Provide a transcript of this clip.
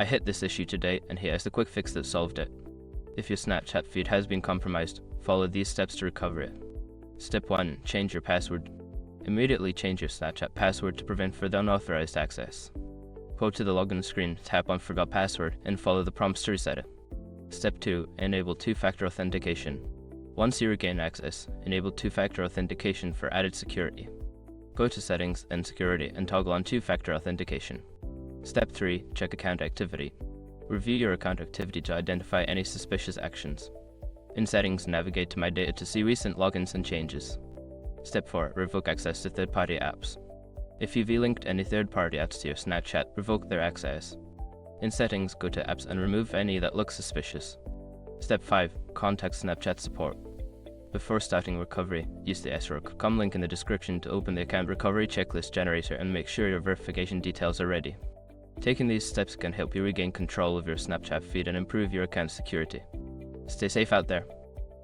I hit this issue today, and here is the quick fix that solved it. If your Snapchat feed has been compromised, follow these steps to recover it. Step 1. Change your password. Immediately change your Snapchat password to prevent further unauthorized access. Go to the login screen, tap on Forgot Password, and follow the prompts to reset it. Step 2. Enable two-factor authentication. Once you regain access, enable two-factor authentication for added security. Go to Settings and Security and toggle on two-factor authentication. Step 3. Check account activity. Review your account activity to identify any suspicious actions. In Settings, navigate to My Data to see recent logins and changes. Step 4. Revoke access to third-party apps. If you've linked any third-party apps to your Snapchat, revoke their access. In Settings, go to Apps and remove any that look suspicious. Step 5. Contact Snapchat support. Before starting recovery, use the sroc.com link in the description to open the account recovery checklist generator and make sure your verification details are ready. Taking these steps can help you regain control of your Snapchat feed and improve your account security. Stay safe out there.